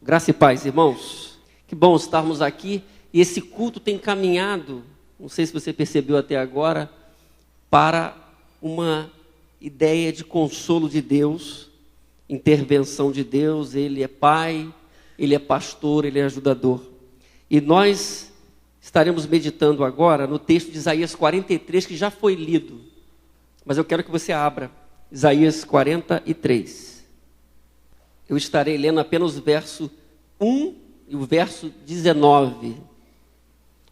Graça e paz, irmãos. Que bom estarmos aqui. E esse culto tem caminhado, não sei se você percebeu até agora, para uma ideia de consolo de Deus, intervenção de Deus. Ele é Pai, Ele é pastor, Ele é ajudador. E nós estaremos meditando agora no texto de Isaías 43, que já foi lido. Mas eu quero que você abra Isaías 43. Eu estarei lendo apenas o verso 1 e o verso 19.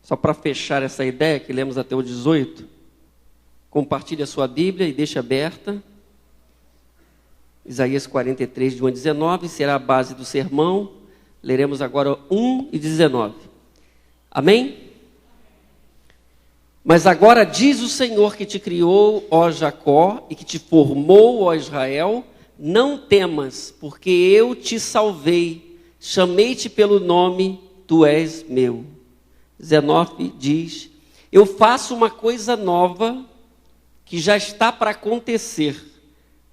Só para fechar essa ideia, que lemos até o 18. Compartilhe a sua Bíblia e deixe aberta. Isaías 43, de 1 a 19, será a base do sermão. Leremos agora 1 e 19. Amém? Mas agora diz o Senhor que te criou, ó Jacó, e que te formou, ó Israel: não temas, porque eu te salvei, chamei-te pelo nome, tu és meu. 19 diz: eu faço uma coisa nova que já está para acontecer.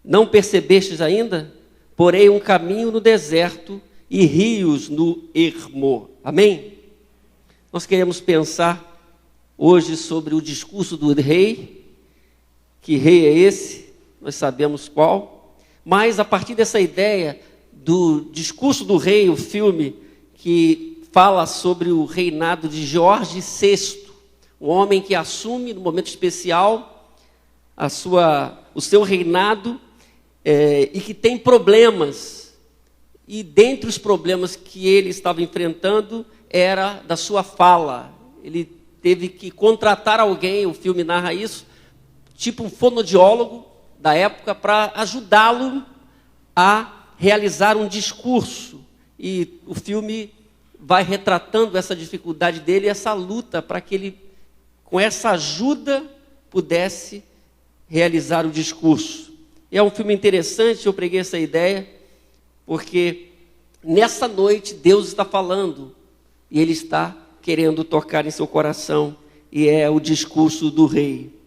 Não percebestes ainda? Porei um caminho no deserto e rios no ermo. Amém? Nós queremos pensar hoje sobre o discurso do rei. Que rei é esse? Nós sabemos qual. Mas a partir dessa ideia do discurso do rei, o filme que fala sobre o reinado de Jorge VI, um homem que assume no momento especial o seu reinado e que tem problemas. E dentre os problemas que ele estava enfrentando era da sua fala. Ele teve que contratar alguém, o filme narra isso, tipo um fonoaudiólogo da época, para ajudá-lo a realizar um discurso. E o filme vai retratando essa dificuldade dele, essa luta, para que ele, com essa ajuda, pudesse realizar o discurso. E é um filme interessante, eu preguei essa ideia, porque nessa noite Deus está falando, e Ele está querendo tocar em seu coração, e é o discurso do rei.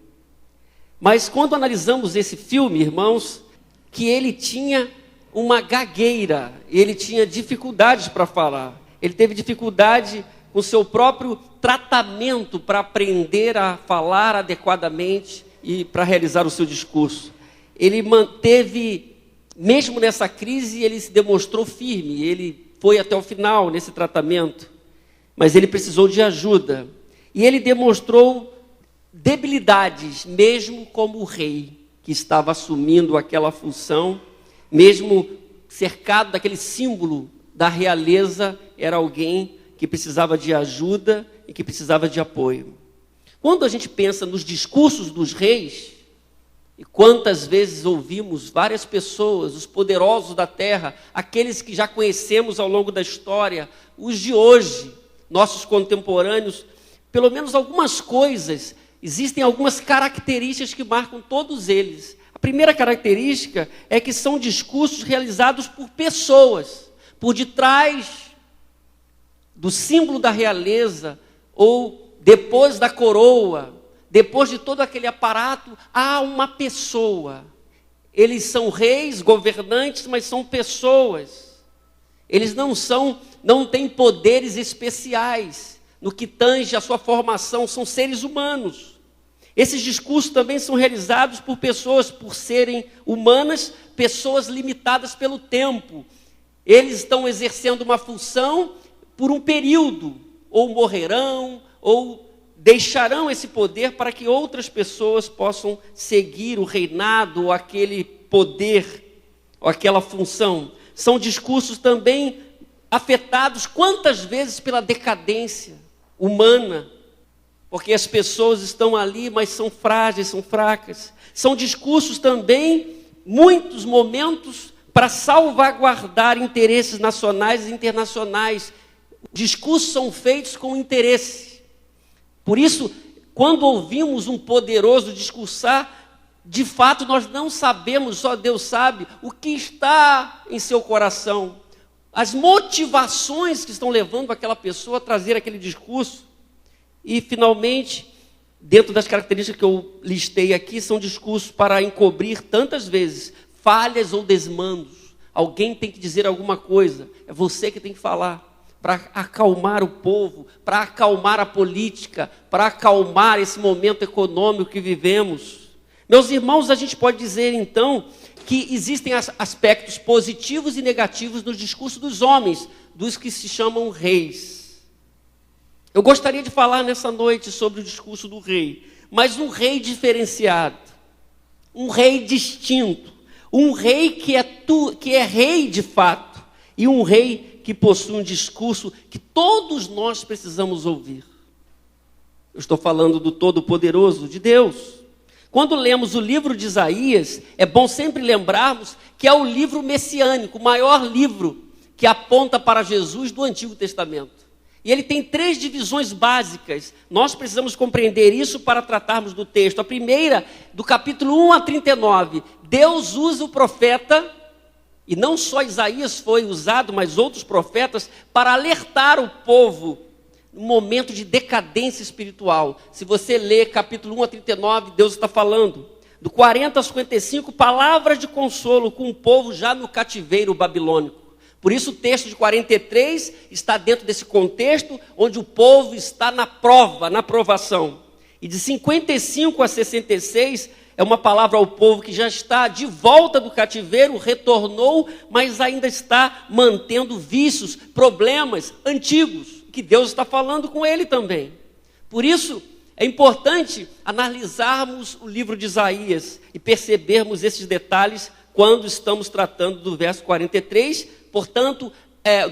Mas quando analisamos esse filme, irmãos, que ele tinha uma gagueira, ele tinha dificuldades para falar, ele teve dificuldade com o seu próprio tratamento para aprender a falar adequadamente e para realizar o seu discurso. Ele manteve, mesmo nessa crise, ele se demonstrou firme, ele foi até o final nesse tratamento, mas ele precisou de ajuda. E ele demonstrou debilidades, mesmo como o rei que estava assumindo aquela função, mesmo cercado daquele símbolo da realeza, era alguém que precisava de ajuda e que precisava de apoio. Quando a gente pensa nos discursos dos reis, e quantas vezes ouvimos várias pessoas, os poderosos da terra, aqueles que já conhecemos ao longo da história, os de hoje, nossos contemporâneos, pelo menos algumas coisas, existem algumas características que marcam todos eles. A primeira característica é que são discursos realizados por pessoas. Por detrás do símbolo da realeza, ou depois da coroa, depois de todo aquele aparato, há uma pessoa. Eles são reis, governantes, mas são pessoas. Eles não têm poderes especiais. No que tange a sua formação, são seres humanos. Esses discursos também são realizados por pessoas, por serem humanas, pessoas limitadas pelo tempo. Eles estão exercendo uma função por um período, ou morrerão, ou deixarão esse poder para que outras pessoas possam seguir o reinado, ou aquele poder, ou aquela função. São discursos também afetados quantas vezes pela decadência humana, porque as pessoas estão ali, mas são frágeis, são fracas. São discursos também, muitos momentos, para salvaguardar interesses nacionais e internacionais. Discursos são feitos com interesse. Por isso, quando ouvimos um poderoso discursar, de fato nós não sabemos, só Deus sabe, o que está em seu coração. As motivações que estão levando aquela pessoa a trazer aquele discurso. E, finalmente, dentro das características que eu listei aqui, são discursos para encobrir tantas vezes falhas ou desmandos, Alguém tem que dizer alguma coisa. É você que tem que falar. Para acalmar o povo, para acalmar a política, para acalmar esse momento econômico que vivemos. Meus irmãos, a gente pode dizer então que existem aspectos positivos e negativos no discurso dos homens, dos que se chamam reis. Eu gostaria de falar nessa noite sobre o discurso do rei, mas um rei diferenciado, um rei distinto, um rei que é rei de fato, e um rei que possui um discurso que todos nós precisamos ouvir. Eu estou falando do Todo-Poderoso, de Deus. Quando lemos o livro de Isaías, é bom sempre lembrarmos que é o livro messiânico, o maior livro que aponta para Jesus do Antigo Testamento. E ele tem 3 divisões básicas. Nós precisamos compreender isso para tratarmos do texto. A primeira, do capítulo 1 a 39. Deus usa o profeta, e não só Isaías foi usado, mas outros profetas, para alertar o povo no momento de decadência espiritual. Se você ler capítulo 1 a 39, Deus está falando. Do 40 a 55, palavras de consolo com o povo já no cativeiro babilônico. Por isso o texto de 43 está dentro desse contexto, onde o povo está na prova, na provação. E de 55 a 66, é uma palavra ao povo que já está de volta do cativeiro, retornou, mas ainda está mantendo vícios, problemas antigos, que Deus está falando com ele também. Por isso, é importante analisarmos o livro de Isaías e percebermos esses detalhes quando estamos tratando do verso 43. Portanto,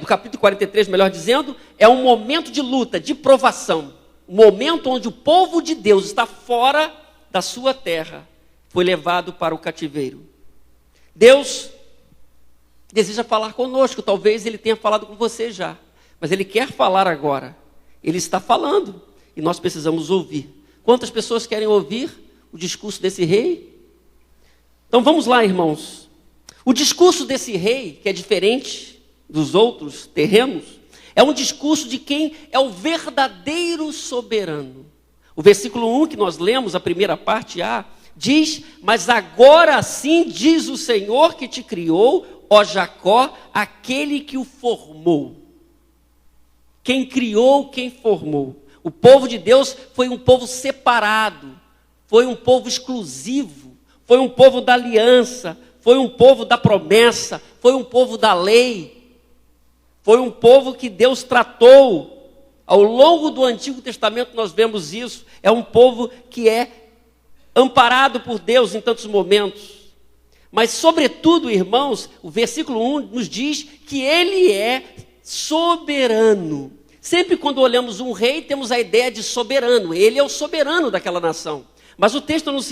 do capítulo 43, melhor dizendo, é um momento de luta, de provação. Um momento onde o povo de Deus está fora da sua terra, foi levado para o cativeiro. Deus deseja falar conosco, talvez ele tenha falado com você já, mas ele quer falar agora. Ele está falando e nós precisamos ouvir. Quantas pessoas querem ouvir o discurso desse rei? Então vamos lá, irmãos. O discurso desse rei, que é diferente dos outros terrenos, é um discurso de quem é o verdadeiro soberano. O versículo 1 que nós lemos, a primeira parte A, diz: mas agora sim diz o Senhor que te criou, ó Jacó, aquele que o formou. Quem criou, quem formou. O povo de Deus foi um povo separado, foi um povo exclusivo, foi um povo da aliança, foi um povo da promessa, foi um povo da lei, foi um povo que Deus tratou. Ao longo do Antigo Testamento nós vemos isso. É um povo que é amparado por Deus em tantos momentos. Mas sobretudo, irmãos, o versículo 1 nos diz que ele é soberano. Sempre quando olhamos um rei, temos a ideia de soberano. Ele é o soberano daquela nação. Mas o texto nos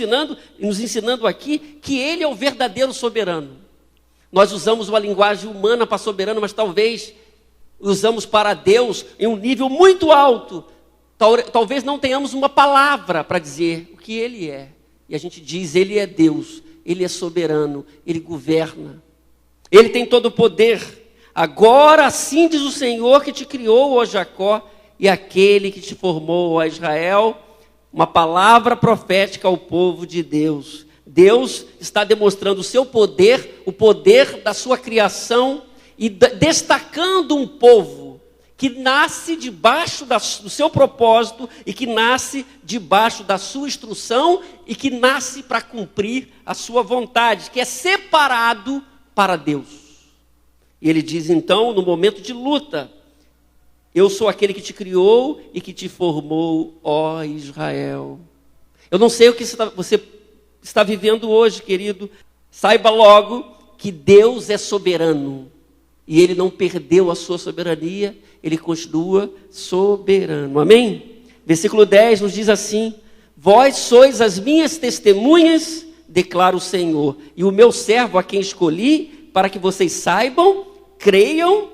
ensinando aqui que ele é o verdadeiro soberano. Nós usamos uma linguagem humana para soberano, mas talvez usamos para Deus em um nível muito alto. Talvez não tenhamos uma palavra para dizer o que ele é. E a gente diz, ele é Deus, ele é soberano, ele governa. Ele tem todo o poder. Agora assim diz o Senhor que te criou, ó Jacó, e aquele que te formou, ó Israel. Uma palavra profética ao povo de Deus. Deus está demonstrando o seu poder, o poder da sua criação, e destacando um povo que nasce debaixo do seu propósito e que nasce debaixo da sua instrução e que nasce para cumprir a sua vontade, que é separado para Deus. E ele diz então, no momento de luta: eu sou aquele que te criou e que te formou, ó Israel. Eu não sei o que você está vivendo hoje, querido. Saiba logo que Deus é soberano. E ele não perdeu a sua soberania, ele continua soberano. Amém? Versículo 10 nos diz assim: vós sois as minhas testemunhas, declara o Senhor, e o meu servo a quem escolhi, para que vocês saibam, creiam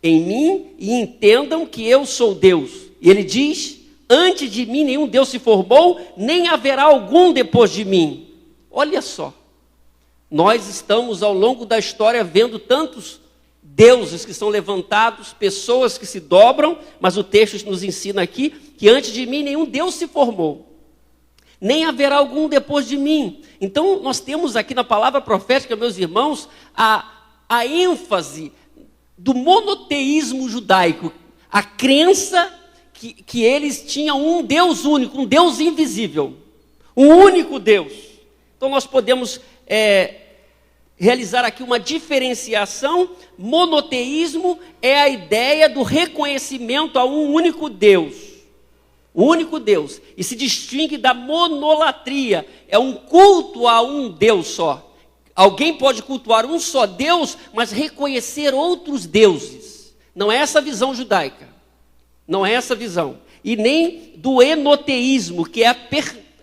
em mim e entendam que eu sou Deus. E ele diz: antes de mim nenhum Deus se formou, nem haverá algum depois de mim. Olha só, nós estamos ao longo da história vendo tantos deuses que são levantados, pessoas que se dobram, mas o texto nos ensina aqui que antes de mim nenhum Deus se formou, nem haverá algum depois de mim. Então nós temos aqui na palavra profética, meus irmãos, a a ênfase do monoteísmo judaico, a crença que eles tinham um Deus único, um Deus invisível, um único Deus. Então nós podemos realizar aqui uma diferenciação. Monoteísmo é a ideia do reconhecimento a um único Deus. O único Deus. E se distingue da monolatria. É um culto a um Deus só. Alguém pode cultuar um só Deus, mas reconhecer outros deuses. Não é essa a visão judaica. Não é essa a visão. E nem do enoteísmo, que é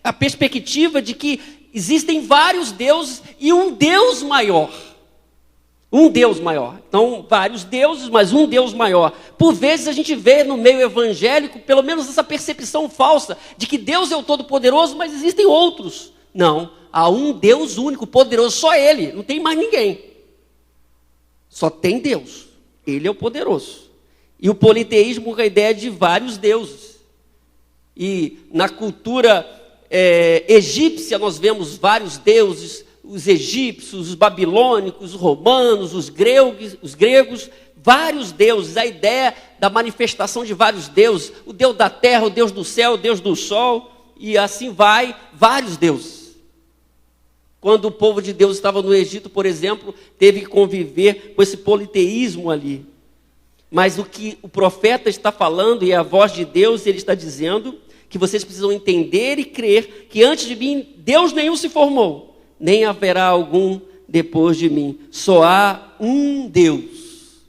a perspectiva de que existem vários deuses e um Deus maior. Um Deus maior. Então, vários deuses, mas um Deus maior. Por vezes a gente vê no meio evangélico, pelo menos essa percepção falsa, de que Deus é o Todo-Poderoso, mas existem outros. Não, há um Deus único, poderoso, só Ele, não tem mais ninguém. Só tem Deus, Ele é o poderoso. E o politeísmo com a ideia de vários deuses. E na cultura egípcia nós vemos vários deuses, os egípcios, os babilônicos, os romanos, os gregos, vários deuses, a ideia da manifestação de vários deuses, o Deus da terra, o Deus do céu, o Deus do sol, e assim vai, vários deuses. Quando o povo de Deus estava no Egito, por exemplo, teve que conviver com esse politeísmo ali. Mas o que o profeta está falando, e é a voz de Deus, ele está dizendo que vocês precisam entender e crer que antes de mim, Deus nenhum se formou, nem haverá algum depois de mim. Só há um Deus.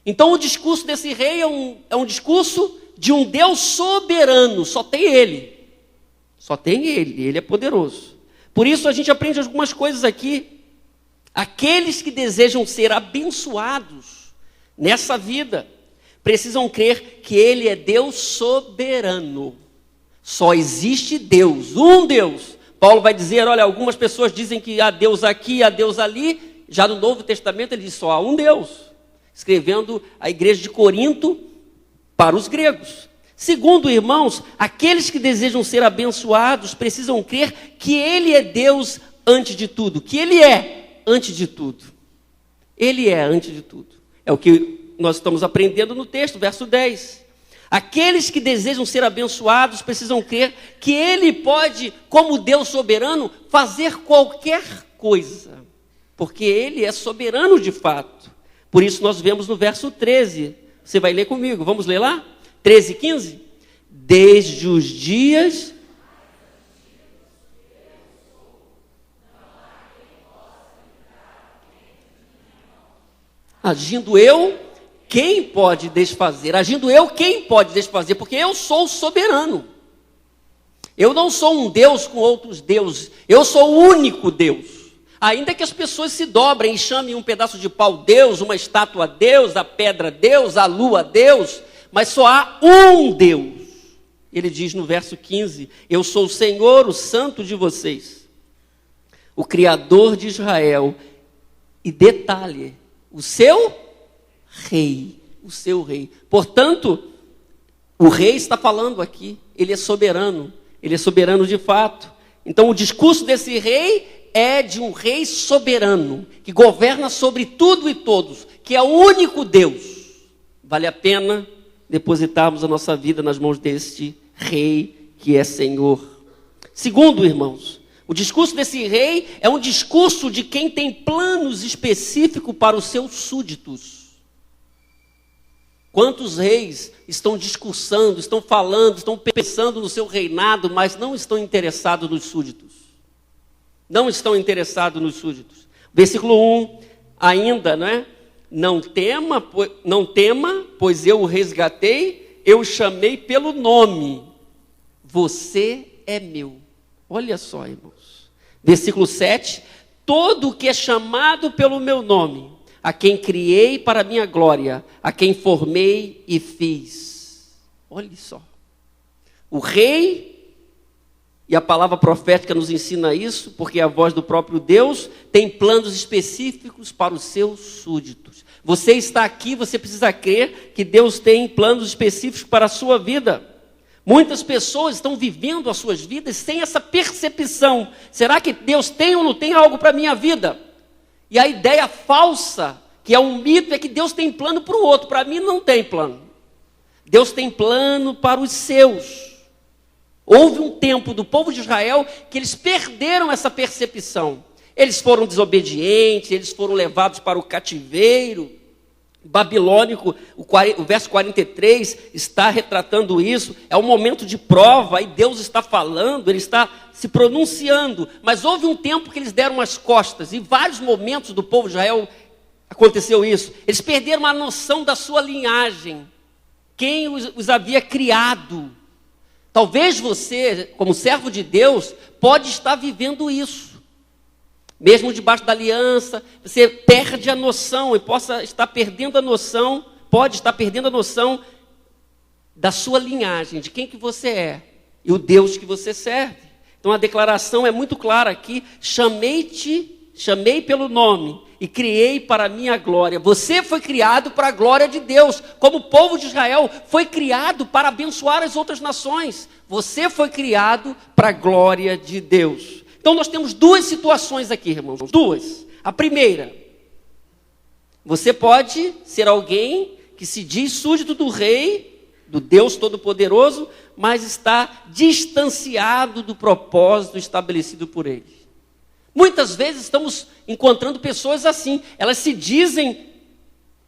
Então o discurso desse rei é um discurso de um Deus soberano, só tem Ele. Só tem Ele é poderoso. Por isso a gente aprende algumas coisas aqui. Aqueles que desejam ser abençoados nessa vida precisam crer que Ele é Deus soberano. Só existe Deus, um Deus. Paulo vai dizer, olha, algumas pessoas dizem que há Deus aqui, há Deus ali. Já no Novo Testamento ele diz, só há um Deus. Escrevendo a igreja de Corinto para os gregos. Segundo, irmãos, aqueles que desejam ser abençoados precisam crer que Ele é Deus antes de tudo. Que Ele é antes de tudo. Ele é antes de tudo. É o que nós estamos aprendendo no texto, verso 10. Aqueles que desejam ser abençoados precisam crer que Ele pode, como Deus soberano, fazer qualquer coisa. Porque Ele é soberano de fato. Por isso nós vemos no verso 13. Você vai ler comigo, vamos ler lá? 13 e 15? Desde os dias... Agindo eu... Quem pode desfazer? Agindo eu, quem pode desfazer? Porque eu sou soberano. Eu não sou um Deus com outros deuses. Eu sou o único Deus. Ainda que as pessoas se dobrem e chamem um pedaço de pau Deus, uma estátua Deus, a pedra Deus, a lua Deus, mas só há um Deus. Ele diz no verso 15, eu sou o Senhor, o santo de vocês, o Criador de Israel. E detalhe, o seu rei, o seu rei. Portanto, o rei está falando aqui, ele é soberano de fato. Então o discurso desse rei é de um rei soberano, que governa sobre tudo e todos, que é o único Deus. Vale a pena depositarmos a nossa vida nas mãos deste rei que é Senhor. Segundo, irmãos, o discurso desse rei é um discurso de quem tem planos específicos para os seus súditos. Quantos reis estão discursando, estão falando, estão pensando no seu reinado, mas não estão interessados nos súditos. Não estão interessados nos súditos. Versículo 1, ainda, não é? Não tema, pois eu o resgatei, eu o chamei pelo nome. Você é meu. Olha só, irmãos. Versículo 7, todo o que é chamado pelo meu nome, a quem criei para a minha glória, a quem formei e fiz. Olha só. O rei, e a palavra profética nos ensina isso, porque a voz do próprio Deus tem planos específicos para os seus súditos. Você está aqui, você precisa crer que Deus tem planos específicos para a sua vida. Muitas pessoas estão vivendo as suas vidas sem essa percepção. Será que Deus tem ou não tem algo para a minha vida? E a ideia falsa que é um mito, é que Deus tem plano para o outro. Para mim não tem plano. Deus tem plano para os seus. Houve um tempo do povo de Israel que eles perderam essa percepção. Eles foram desobedientes, eles foram levados para o cativeiro babilônico. O verso 43 está retratando isso. É um momento de prova, e Deus está falando, Ele está se pronunciando. Mas houve um tempo que eles deram as costas, e vários momentos do povo de Israel aconteceu isso. Eles perderam a noção da sua linhagem, quem os havia criado. Talvez você, como servo de Deus, pode estar vivendo isso. Mesmo debaixo da aliança, você perde a noção e possa estar perdendo a noção, pode estar perdendo a noção da sua linhagem, de quem que você é e o Deus que você serve. Então a declaração é muito clara aqui: chamei pelo nome e criei para a minha glória. Você foi criado para a glória de Deus, como o povo de Israel foi criado para abençoar as outras nações. Você foi criado para a glória de Deus. Então nós temos duas situações aqui, irmãos. Duas. A primeira, você pode ser alguém que se diz súdito do rei, do Deus Todo-Poderoso, mas está distanciado do propósito estabelecido por ele. Muitas vezes estamos encontrando pessoas assim. Elas se dizem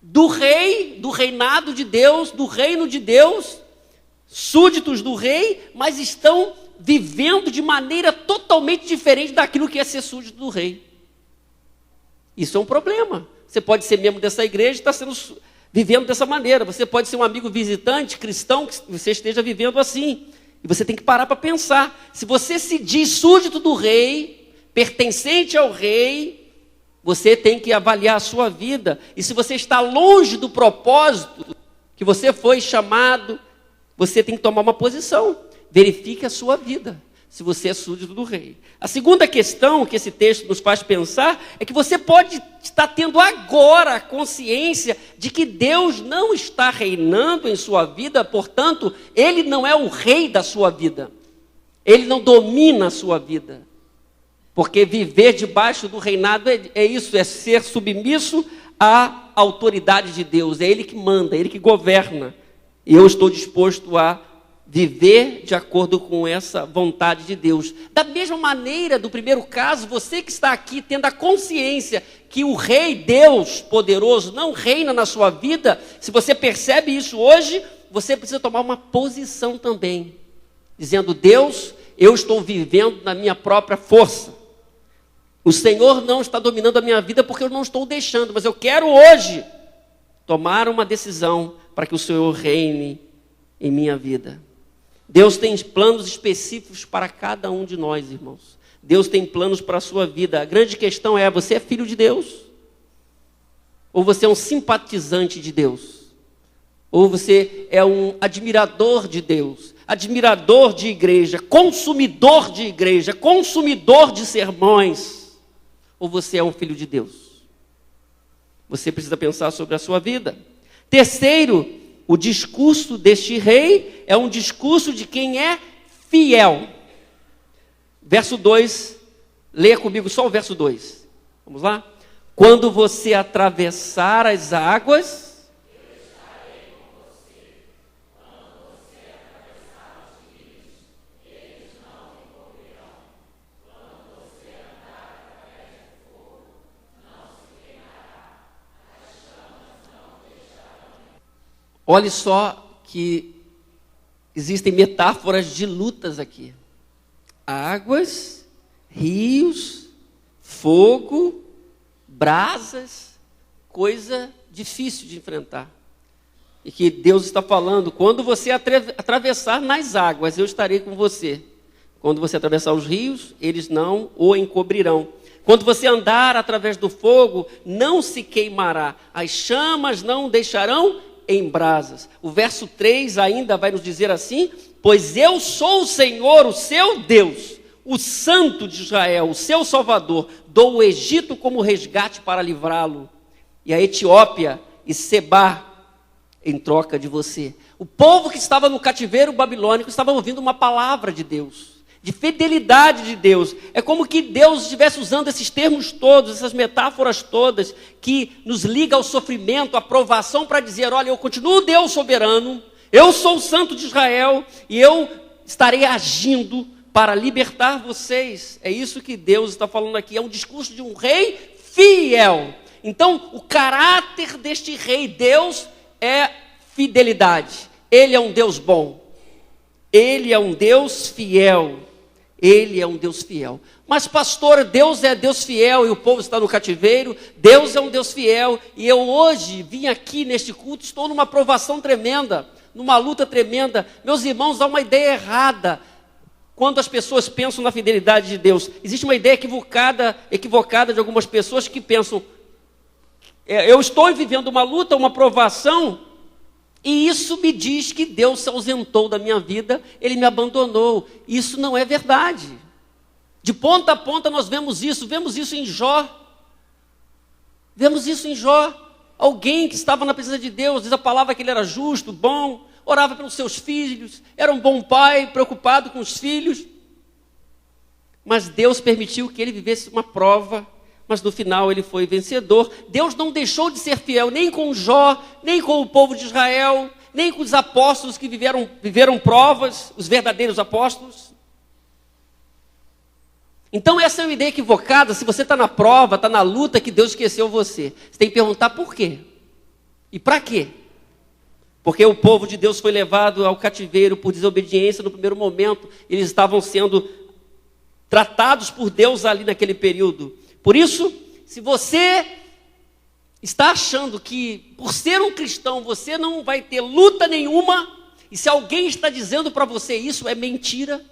do rei, do reinado de Deus, do reino de Deus, súditos do rei, mas estão vivendo de maneira totalmente diferente daquilo que é ser súdito do rei. Isso é um problema. Você pode ser membro dessa igreja e estar vivendo dessa maneira. Você pode ser um amigo visitante, cristão, que você esteja vivendo assim. E você tem que parar para pensar. Se você se diz súdito do rei, pertencente ao rei, você tem que avaliar a sua vida. E se você está longe do propósito que você foi chamado, você tem que tomar uma posição. Verifique a sua vida, se você é súdito do rei. A segunda questão que esse texto nos faz pensar é que você pode estar tendo agora a consciência de que Deus não está reinando em sua vida, portanto, Ele não é o rei da sua vida. Ele não domina a sua vida. Porque viver debaixo do reinado é isso, é ser submisso à autoridade de Deus. É Ele que manda, é Ele que governa. E eu estou disposto a viver de acordo com essa vontade de Deus. Da mesma maneira, do primeiro caso, você que está aqui tendo a consciência que o Rei Deus poderoso não reina na sua vida, se você percebe isso hoje, você precisa tomar uma posição também. Dizendo: Deus, eu estou vivendo na minha própria força. O Senhor não está dominando a minha vida porque eu não estou deixando, mas eu quero hoje tomar uma decisão para que o Senhor reine em minha vida. Deus tem planos específicos para cada um de nós, irmãos. Deus tem planos para a sua vida. A grande questão é: você é filho de Deus? Ou você é um simpatizante de Deus? Ou você é um admirador de Deus? Admirador de igreja, consumidor de sermões? Ou você é um filho de Deus? Você precisa pensar sobre a sua vida. Terceiro, o discurso deste rei é um discurso de quem é fiel. Verso 2, leia comigo só o verso 2. Vamos lá? Quando você atravessar as águas, olhe só que existem metáforas de lutas aqui. Águas, rios, fogo, brasas, coisa difícil de enfrentar. E que Deus está falando: quando você atravessar nas águas, eu estarei com você. Quando você atravessar os rios, eles não o encobrirão. Quando você andar através do fogo, não se queimará. As chamas não o deixarão em brasas. O verso 3 ainda vai nos dizer assim: pois eu sou o Senhor, o seu Deus, o Santo de Israel, o seu Salvador. Dou o Egito como resgate para livrá-lo, e a Etiópia e Sebá em troca de você. O povo que estava no cativeiro babilônico estava ouvindo uma palavra de Deus. de fidelidade de Deus. É como que Deus estivesse usando esses termos todos, essas metáforas todas, que nos liga ao sofrimento, à provação, para dizer, olha, eu continuo Deus soberano, eu sou o Santo de Israel, e eu estarei agindo para libertar vocês. É isso que Deus está falando aqui, é um discurso de um rei fiel. Então, o caráter deste rei, Deus, é fidelidade. Ele é um Deus bom. Ele é um Deus fiel. Ele é um Deus fiel. Mas, pastor, Deus é Deus fiel e o povo está no cativeiro. Deus é um Deus fiel. E eu hoje vim aqui neste culto, estou numa provação tremenda, numa luta tremenda. Meus irmãos, há uma ideia errada quando as pessoas pensam na fidelidade de Deus. Existe uma ideia equivocada de algumas pessoas que pensam, eu estou vivendo uma luta, uma provação, e isso me diz que Deus se ausentou da minha vida, Ele me abandonou. Isso não é verdade. De ponta a ponta nós vemos isso em Jó. Vemos isso em Jó. Alguém que estava na presença de Deus, diz a palavra que ele era justo, bom, orava pelos seus filhos, era um bom pai, preocupado com os filhos. Mas Deus permitiu que ele vivesse uma prova, mas no final ele foi vencedor. Deus não deixou de ser fiel nem com Jó, nem com o povo de Israel, nem com os apóstolos que viveram provas, os verdadeiros apóstolos. Então essa é uma ideia equivocada. Se você está na prova, está na luta, que Deus esqueceu você. Você tem que perguntar por quê? E para quê? Porque o povo de Deus foi levado ao cativeiro por desobediência no primeiro momento. Eles estavam sendo tratados por Deus ali naquele período. Por isso, se você está achando que por ser um cristão você não vai ter luta nenhuma, e se alguém está dizendo para você isso, é mentira,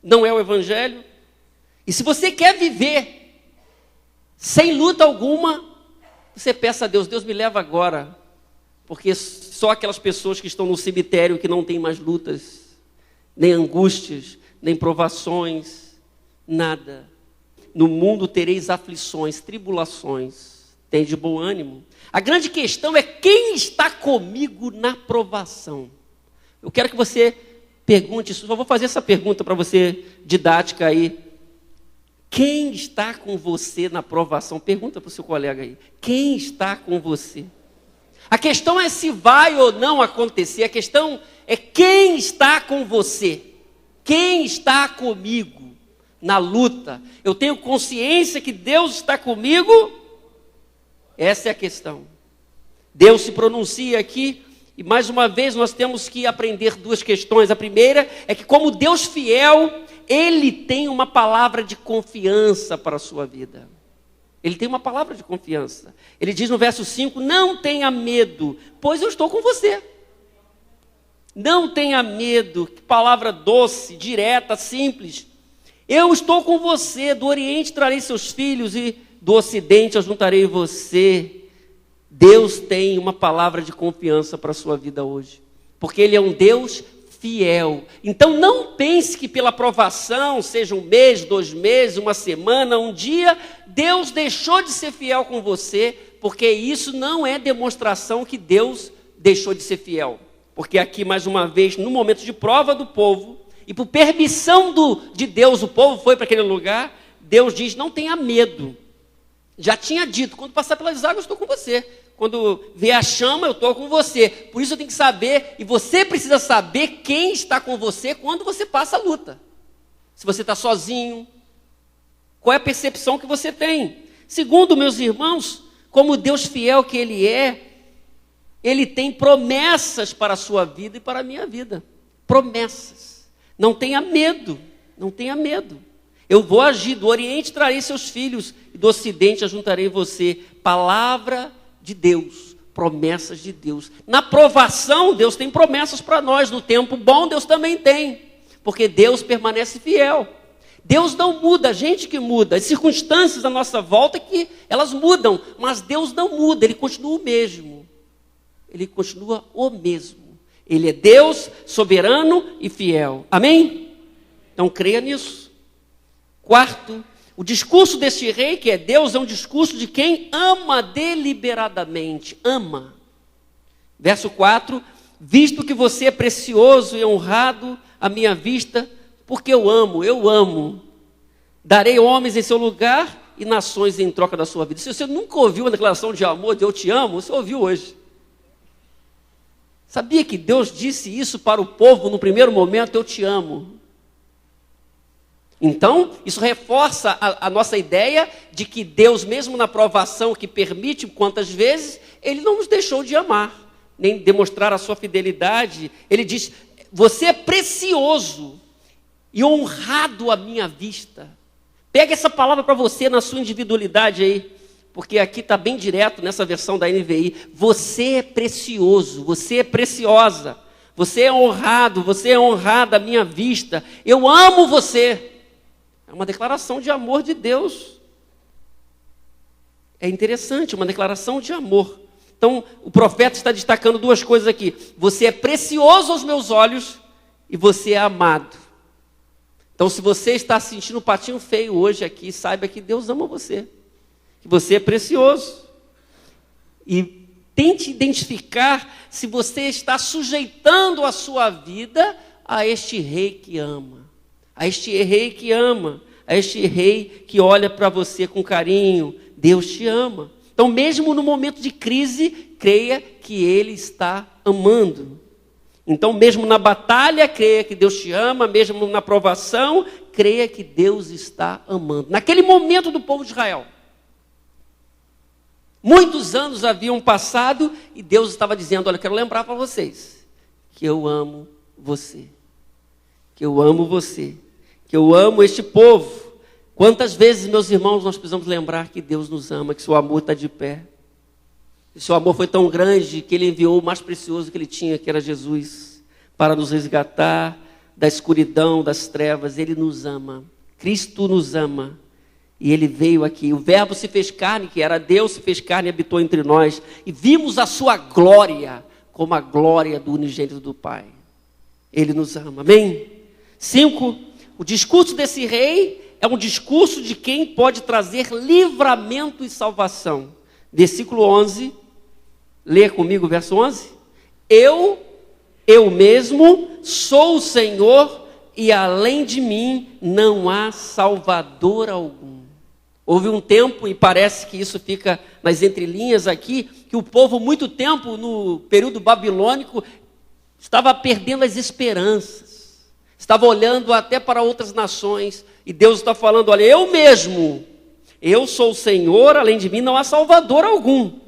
não é o evangelho. E se você quer viver sem luta alguma, você peça a Deus, Deus me leva agora, porque só aquelas pessoas que estão no cemitério que não têm mais lutas, nem angústias, nem provações, nada. No mundo tereis aflições, tribulações, tem de bom ânimo. A grande questão é quem está comigo na provação. Eu quero que você pergunte, só vou fazer essa pergunta para você, didática aí. Quem está com você na provação? Pergunta para o seu colega aí. Quem está com você? A questão é se vai ou não acontecer. A questão é quem está com você. Quem está comigo na luta? Eu tenho consciência que Deus está comigo? Essa é a questão. Deus se pronuncia aqui. E mais uma vez nós temos que aprender duas questões. A primeira é que como Deus fiel, Ele tem uma palavra de confiança para a sua vida. Ele tem uma palavra de confiança. Ele diz no verso 5, não tenha medo, pois eu estou com você. Não tenha medo, que palavra doce, direta, simples. Eu estou com você, do Oriente trarei seus filhos e do Ocidente ajuntarei você. Deus tem uma palavra de confiança para a sua vida hoje, porque Ele é um Deus fiel. Então não pense que pela provação, seja um mês, 2 meses, uma semana, um dia, Deus deixou de ser fiel com você, porque isso não é demonstração que Deus deixou de ser fiel. Porque aqui, mais uma vez, no momento de prova do povo, e por permissão de Deus, o povo foi para aquele lugar, Deus diz, não tenha medo. Já tinha dito, quando passar pelas águas, eu estou com você. Quando vier a chama, eu estou com você. Por isso eu tenho que saber, e você precisa saber quem está com você quando você passa a luta. Se você está sozinho, qual é a percepção que você tem? Segundo, meus irmãos, como Deus fiel que Ele é, Ele tem promessas para a sua vida e para a minha vida. Promessas. Não tenha medo, não tenha medo. Eu vou agir, do Oriente trarei seus filhos, e do Ocidente ajuntarei você. Palavra de Deus, promessas de Deus. Na provação, Deus tem promessas para nós. No tempo bom, Deus também tem. Porque Deus permanece fiel. Deus não muda, a gente que muda. As circunstâncias à nossa volta que elas mudam. Mas Deus não muda, Ele continua o mesmo. Ele continua o mesmo. Ele é Deus soberano e fiel. Amém? Então creia nisso. Quarto, o discurso deste rei, que é Deus, é um discurso de quem ama deliberadamente. Ama. Verso 4, visto que você é precioso e honrado à minha vista, Porque eu amo. Darei homens em seu lugar e nações em troca da sua vida. Se você nunca ouviu uma declaração de amor, de eu te amo, você ouviu hoje. Sabia que Deus disse isso para o povo no primeiro momento? Eu te amo. Então, isso reforça a nossa ideia de que Deus, mesmo na provação que permite quantas vezes, Ele não nos deixou de amar, nem demonstrar a sua fidelidade. Ele diz, você é precioso e honrado à minha vista. Pega essa palavra para você na sua individualidade aí, porque aqui está bem direto nessa versão da NVI. Você é precioso, você é preciosa, você é honrado, você é honrada à minha vista. Eu amo você. É uma declaração de amor de Deus. É interessante, uma declaração de amor. Então, o profeta está destacando duas coisas aqui. Você é precioso aos meus olhos e você é amado. Então, se você está sentindo um patinho feio hoje aqui, saiba que Deus ama você. Que você é precioso. E tente identificar se você está sujeitando a sua vida a este rei que ama. A este rei que ama, a este rei que olha para você com carinho. Deus te ama. Então, mesmo no momento de crise, creia que Ele está amando. Então, mesmo na batalha, creia que Deus te ama. Mesmo na provação, creia que Deus está amando. Naquele momento do povo de Israel, muitos anos haviam passado e Deus estava dizendo, olha, eu quero lembrar para vocês que eu amo você. Que eu amo você. Que eu amo este povo. Quantas vezes, meus irmãos, nós precisamos lembrar que Deus nos ama, que seu amor está de pé. Que seu amor foi tão grande que Ele enviou o mais precioso que Ele tinha, que era Jesus, para nos resgatar da escuridão, das trevas. Ele nos ama. Cristo nos ama. E Ele veio aqui. O Verbo se fez carne, que era Deus, se fez carne e habitou entre nós. E vimos a sua glória, como a glória do unigênito do Pai. Ele nos ama. Amém? 5. O discurso desse rei é um discurso de quem pode trazer livramento e salvação. Versículo 11, lê comigo o verso 11. Eu mesmo sou o Senhor e além de mim não há salvador algum. Houve um tempo, e parece que isso fica nas entrelinhas aqui, que o povo muito tempo no período babilônico estava perdendo as esperanças. Estava olhando até para outras nações. E Deus está falando, olha, eu mesmo, eu sou o Senhor, além de mim não há salvador algum.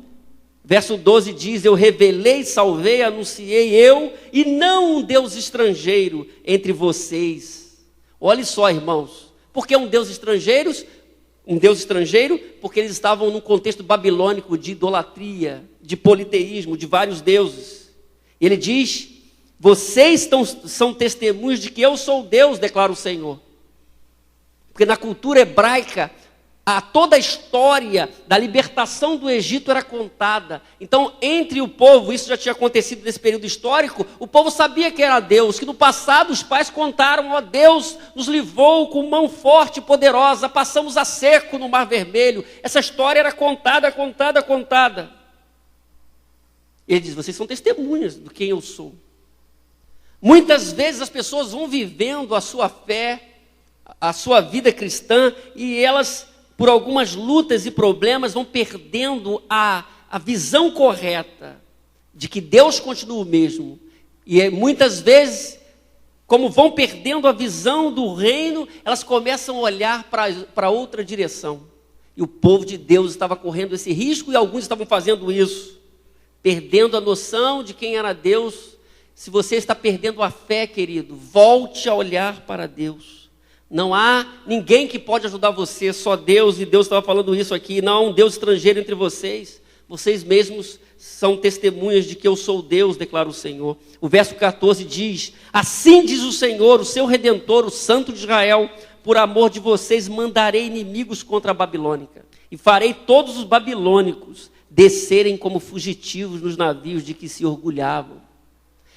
Verso 12 diz, eu revelei, salvei, anunciei eu, e não um Deus estrangeiro entre vocês. Olhe só, irmãos, por que um Deus estrangeiro? Um Deus estrangeiro, porque eles estavam num contexto babilônico de idolatria, de politeísmo, de vários deuses. E ele diz, vocês são testemunhos de que eu sou Deus, declara o Senhor. Porque na cultura hebraica, toda a história da libertação do Egito era contada. Então, entre o povo, isso já tinha acontecido nesse período histórico, o povo sabia que era Deus, que no passado os pais contaram, ó, Deus nos livrou com mão forte e poderosa, passamos a seco no Mar Vermelho. Essa história era contada. Ele diz, vocês são testemunhas do quem eu sou. Muitas vezes as pessoas vão vivendo a sua fé, a sua vida cristã, e elas, por algumas lutas e problemas, vão perdendo a visão correta de que Deus continua o mesmo. E muitas vezes, como vão perdendo a visão do reino, elas começam a olhar para outra direção. E o povo de Deus estava correndo esse risco, e alguns estavam fazendo isso, perdendo a noção de quem era Deus. Se você está perdendo a fé, querido, volte a olhar para Deus. Não há ninguém que pode ajudar você, só Deus, e Deus estava falando isso aqui. Não há um Deus estrangeiro entre vocês. Vocês mesmos são testemunhas de que eu sou Deus, declara o Senhor. O verso 14 diz, assim diz o Senhor, o seu Redentor, o Santo de Israel, por amor de vocês mandarei inimigos contra a Babilônica, e farei todos os babilônicos descerem como fugitivos nos navios de que se orgulhavam.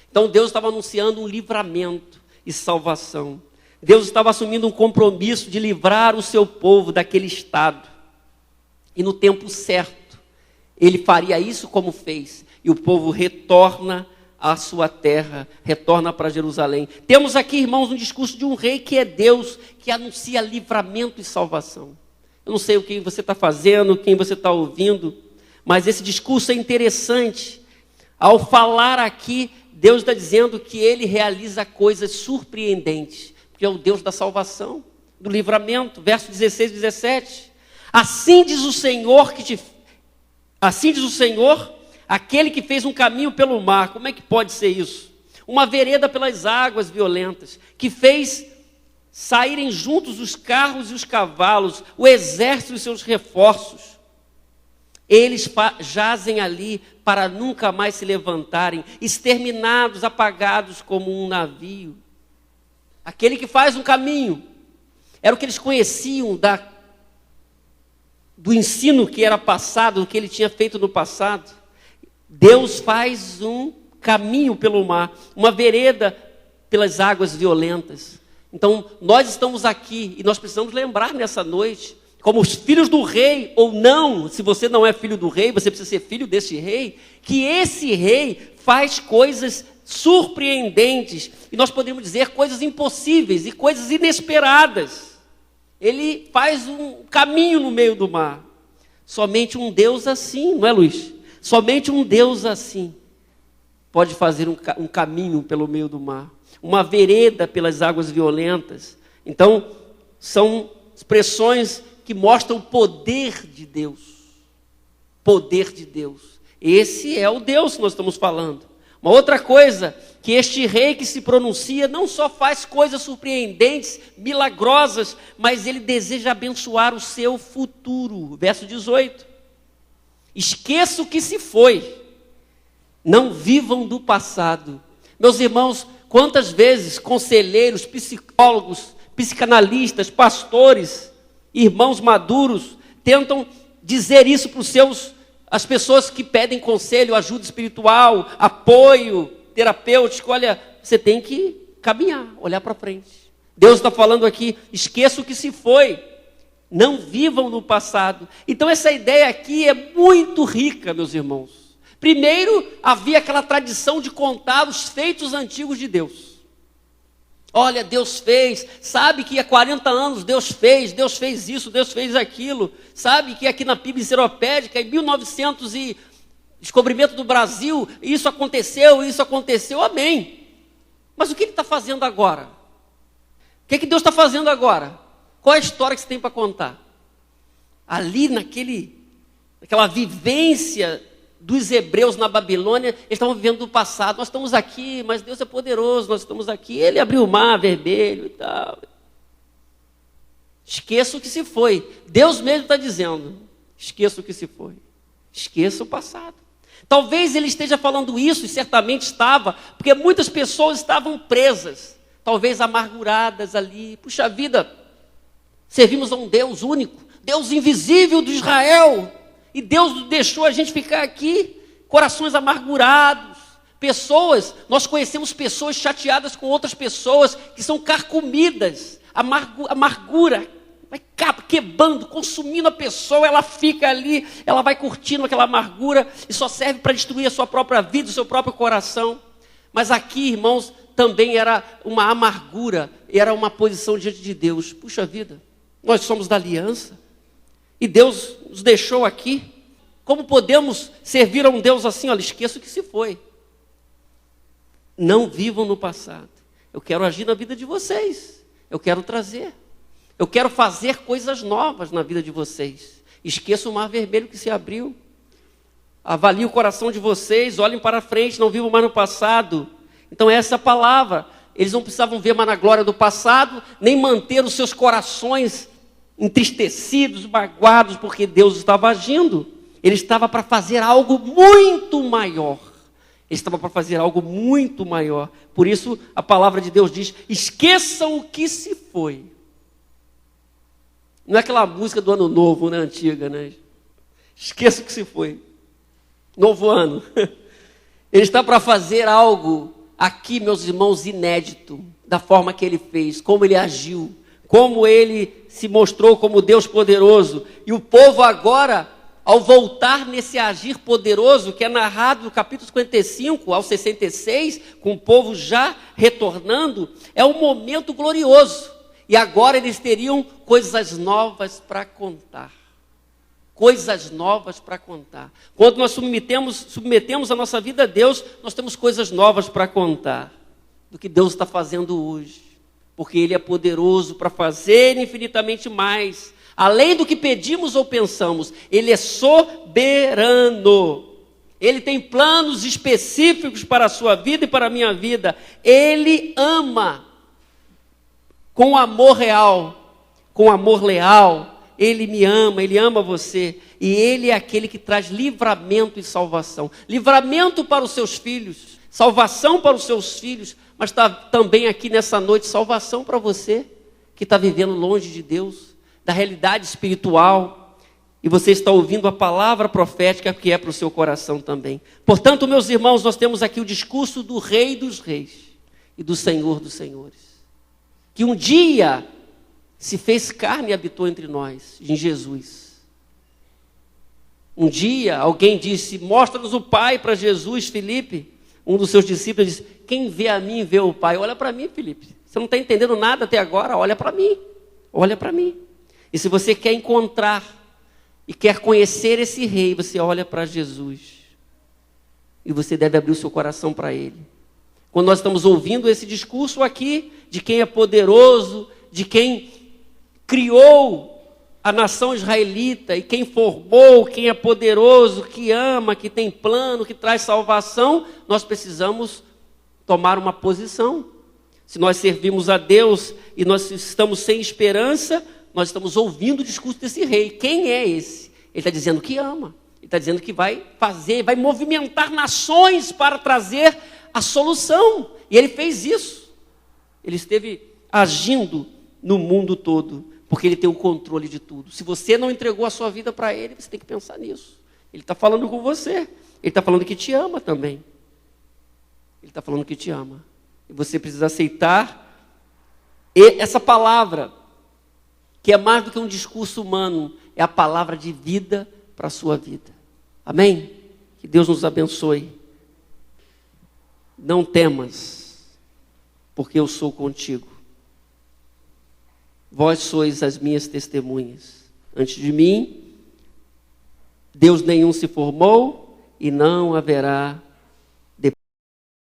Então Deus estava anunciando um livramento e salvação. Deus estava assumindo um compromisso de livrar o seu povo daquele estado. E no tempo certo, Ele faria isso como fez. E o povo retorna à sua terra, retorna para Jerusalém. Temos aqui, irmãos, um discurso de um rei que é Deus, que anuncia livramento e salvação. Eu não sei o que você está fazendo, quem você está ouvindo, mas esse discurso é interessante. Ao falar aqui, Deus está dizendo que Ele realiza coisas surpreendentes, porque é o Deus da salvação, do livramento. Verso 16 e 17. Assim diz o Senhor, aquele que fez um caminho pelo mar. Como é que pode ser isso? Uma vereda pelas águas violentas, que fez saírem juntos os carros e os cavalos, o exército e seus reforços. Eles jazem ali para nunca mais se levantarem, exterminados, apagados como um navio. Aquele que faz um caminho, era o que eles conheciam do ensino que era passado, do que ele tinha feito no passado. Deus faz um caminho pelo mar, uma vereda pelas águas violentas. Então, nós estamos aqui e nós precisamos lembrar nessa noite, como os filhos do rei, ou não, se você não é filho do rei, você precisa ser filho desse rei, que esse rei faz coisas surpreendentes, e nós podemos dizer coisas impossíveis e coisas inesperadas. Ele faz um caminho no meio do mar. Somente um Deus assim, não é, Luiz? Somente um Deus assim pode fazer um caminho pelo meio do mar, uma vereda pelas águas violentas. Então, são expressões que mostram o poder de Deus. Poder de Deus. Esse é o Deus que nós estamos falando. Uma outra coisa, que este rei que se pronuncia não só faz coisas surpreendentes, milagrosas, mas ele deseja abençoar o seu futuro. Verso 18. Esqueça o que se foi. Não vivam do passado. Meus irmãos, quantas vezes conselheiros, psicólogos, psicanalistas, pastores, irmãos maduros tentam dizer isso para as pessoas que pedem conselho, ajuda espiritual, apoio terapêutico. Olha, você tem que caminhar, olhar para frente. Deus está falando aqui, esqueça o que se foi, não vivam no passado. Então essa ideia aqui é muito rica, meus irmãos. Primeiro, havia aquela tradição de contar os feitos antigos de Deus. Olha, Deus fez, sabe que há 40 anos Deus fez isso, Deus fez aquilo. Sabe que aqui na Bíblia Seropédica, em 1900 e descobrimento do Brasil, isso aconteceu, amém. Mas o que Ele está fazendo agora? O que Deus está fazendo agora? Qual é a história que você tem para contar? Ali naquela vivência dos hebreus na Babilônia, eles estavam vivendo do passado. Nós estamos aqui, mas Deus é poderoso, nós estamos aqui. Ele abriu o mar vermelho e tal. Esqueça o que se foi. Deus mesmo está dizendo, esqueça o que se foi. Esqueça o passado. Talvez Ele esteja falando isso, e certamente estava, porque muitas pessoas estavam presas, talvez amarguradas ali. Puxa vida, servimos a um Deus único, Deus invisível de Israel, e Deus deixou a gente ficar aqui, corações amargurados, nós conhecemos pessoas chateadas com outras pessoas, que são carcomidas, amargura, vai quebrando, consumindo a pessoa, ela fica ali, ela vai curtindo aquela amargura, e só serve para destruir a sua própria vida, o seu próprio coração. Mas aqui, irmãos, também era uma amargura, era uma posição diante de Deus. Puxa vida, nós somos da aliança, e Deus nos deixou aqui. Como podemos servir a um Deus assim? Olha, esqueça o que se foi. Não vivam no passado. Eu quero agir na vida de vocês. Eu quero trazer. Eu quero fazer coisas novas na vida de vocês. Esqueça o mar vermelho que se abriu. Avalie o coração de vocês. Olhem para frente, não vivam mais no passado. Então essa é a palavra. Eles não precisavam ver mais na glória do passado, nem manter os seus corações entristecidos, magoados, porque Deus estava agindo. Ele estava para fazer algo muito maior. Ele estava para fazer algo muito maior. Por isso a palavra de Deus diz, esqueçam o que se foi. Não é aquela música do Ano Novo, né, antiga, né? Esqueça o que se foi. Novo ano. Ele está para fazer algo aqui, meus irmãos, inédito, da forma que Ele fez, como Ele agiu, como Ele se mostrou como Deus poderoso. E o povo agora, ao voltar nesse agir poderoso que é narrado do capítulo 55 ao 66, com o povo já retornando, é um momento glorioso. E agora eles teriam coisas novas para contar. Coisas novas para contar. Quando nós submetemos a nossa vida a Deus, nós temos coisas novas para contar do que Deus está fazendo hoje. Porque Ele é poderoso para fazer infinitamente mais. Além do que pedimos ou pensamos, Ele é soberano. Ele tem planos específicos para a sua vida e para a minha vida. Ele ama com amor real, com amor leal. Ele me ama, Ele ama você. E Ele é aquele que traz livramento e salvação. Livramento para os seus filhos, salvação para os seus filhos, mas está também aqui nessa noite salvação para você que está vivendo longe de Deus, da realidade espiritual, e você está ouvindo a palavra profética que é para o seu coração também. Portanto, meus irmãos, nós temos aqui o discurso do Rei dos Reis e do Senhor dos Senhores, que um dia se fez carne e habitou entre nós, em Jesus. Um dia alguém disse, mostra-nos o Pai para Jesus, Filipe. Um dos seus discípulos disse, quem vê a mim, vê o Pai. Olha para mim, Filipe, você não está entendendo nada até agora, olha para mim, olha para mim. E se você quer encontrar e quer conhecer esse rei, você olha para Jesus. E você deve abrir o seu coração para Ele. Quando nós estamos ouvindo esse discurso aqui, de quem é poderoso, de quem criou a nação israelita, e quem formou, quem é poderoso, que ama, que tem plano, que traz salvação, nós precisamos tomar uma posição. Se nós servimos a Deus e nós estamos sem esperança, nós estamos ouvindo o discurso desse rei. Quem é esse? Ele está dizendo que ama. Ele está dizendo que vai fazer, vai movimentar nações para trazer a solução. E ele fez isso. Ele esteve agindo no mundo todo, porque ele tem o controle de tudo. Se você não entregou a sua vida para ele, você tem que pensar nisso. Ele está falando com você. Ele está falando que te ama também. Ele está falando que te ama. E você precisa aceitar essa palavra, que é mais do que um discurso humano, é a palavra de vida para a sua vida. Amém? Que Deus nos abençoe. Não temas, porque eu sou contigo. Vós sois as minhas testemunhas. Antes de mim, Deus nenhum se formou e não haverá